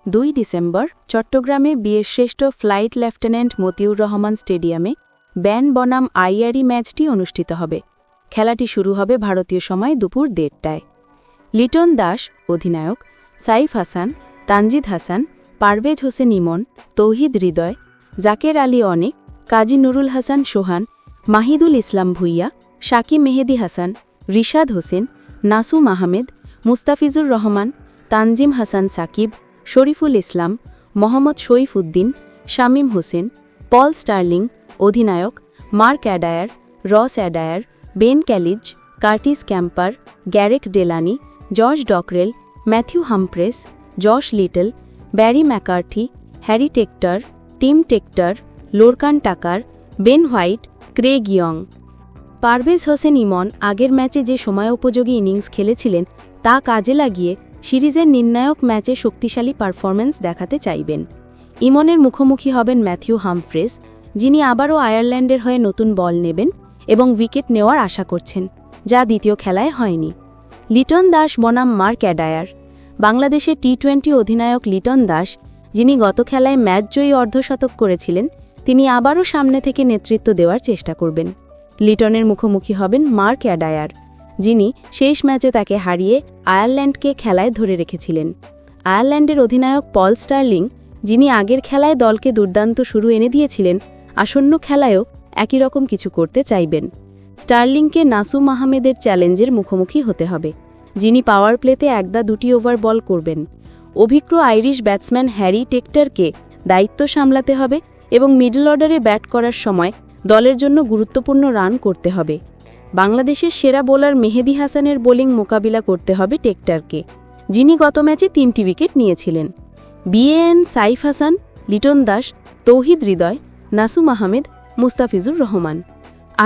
2 December চট্টগ্রামে বীরশ্রেষ্ঠ flight lieutenant Motiur Rahman স্টেডিয়ামে ব্যান্ড বনাম আইআরই ম্যাচটি অনুষ্ঠিত হবে। খেলাটি শুরু হবে ভারতীয় সময় দুপুর 1:30টায়। লিটন দাস অধিনায়ক, সাইফ হাসান, তানজিদ হাসান, পারভেজ হোসেন ইমন, তৌহিদ হৃদয়, জাকের আলী অনিক, কাজী নুরুল হাসান সোহান, মাহিদুল ইসলাম ভুইয়া, শাকিব মেহেদি হাসান, রিশাদ হোসেন, নাসুম আহমেদ, মুস্তাফিজুর রহমান, তানজিম হাসান সাকিব, শরীফুল ইসলাম, মোহাম্মদ শরীফ উদ্দিন, শামীম হোসেন, পল স্টার্লিং অধিনায়ক, Mark Adair, Ross Adair, Ben Calitz, Curtis Campher, Gareth Delany, George Dockrell, Matthew Humphreys, Josh Little, Barry McCarthy, Harry Tector, Tim Tector, Lorcan Tucker, Ben white, Craig Young. Parvez Hossain Emon আগের ম্যাচে যে সময়োপযোগী ইনিংস খেলেছিলেন তা কাজে লাগিয়ে সিরিজের নির্ণায়ক ম্যাচে শক্তিশালী পারফরম্যান্স দেখাতে চাইবেন। ইমনের মুখোমুখি হবেন ম্যাথিউ হামফ্রেস, যিনি আবারও আয়ারল্যান্ডের হয়ে নতুন বল নেবেন এবং উইকেট নেওয়ার আশা করছেন, যা দ্বিতীয় খেলায় হয়নি। লিটন দাস বনাম মার্ক অ্যাডায়ার। বাংলাদেশের টি-20 অধিনায়ক লিটন দাস, যিনি গত খেলায় ম্যাচজয়ী অর্ধশতক করেছিলেন, তিনি আবারও সামনে থেকে নেতৃত্ব দেওয়ার চেষ্টা করবেন। লিটনের মুখোমুখি হবেন মার্ক অ্যাডায়ার, যিনি শেষ ম্যাচে তাকে হারিয়ে আয়ারল্যান্ডকে খেলায় ধরে রেখেছিলেন। আয়ারল্যান্ডের অধিনায়ক পল স্টার্লিং, যিনি আগের খেলায় দলকে দুর্দান্ত শুরু এনে দিয়েছিলেন, আসন্ন খেলায়ও একই রকম কিছু করতে চাইবেন। স্টার্লিংকে নাসুম আহমেদের চ্যালেঞ্জের মুখোমুখি হতে হবে, যিনি পাওয়ার প্লেতে 1-2 ওভার বল করবেন। অভিজ্ঞ আইরিশ ব্যাটসম্যান হ্যারি টেক্টরকে দায়িত্ব সামলাতে হবে এবং মিডল অর্ডারে ব্যাট করার সময় দলের জন্য গুরুত্বপূর্ণ রান করতে হবে। বাংলাদেশের সেরা বোলার মেহেদি হাসানের বোলিং মোকাবিলা করতে হবে টেক্টরকে, যিনি গত ম্যাচে 3টি উইকেট নিয়েছিলেন। BAN Saif Hasan, Liton Das, Towhid Hridoy, Nasum Ahmed, Mustafizur Rahman.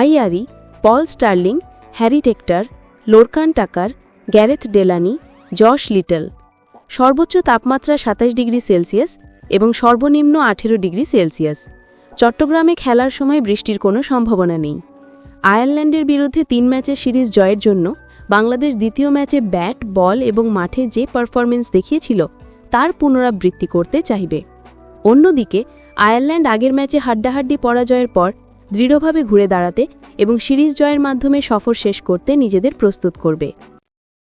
IRE Paul Stirling, Harry Tector, Lorcan Tucker, Gareth Delany, Josh little. সর্বোচ্চ তাপমাত্রা 27 ডিগ্রি সেলসিয়াস এবং সর্বনিম্ন 18 ডিগ্রি সেলসিয়াস। চট্টগ্রামে খেলার সময় বৃষ্টির কোনো সম্ভাবনা নেই। আয়ারল্যান্ডের বিরুদ্ধে 3 ম্যাচের সিরিজ জয়ের জন্য বাংলাদেশ দ্বিতীয় ম্যাচে ব্যাট, বল এবং মাঠে যে পারফরম্যান্স দেখিয়েছিল তার পুনরাবৃত্তি করতে চাইবে। অন্যদিকে আয়ারল্যান্ড আগের ম্যাচে হাড্ডাহাড্ডি পরাজয়ের পর দৃঢ়ভাবে ঘুরে দাঁড়াতে এবং সিরিজ জয়ের মাধ্যমে সফর শেষ করতে নিজেদের প্রস্তুত করবে।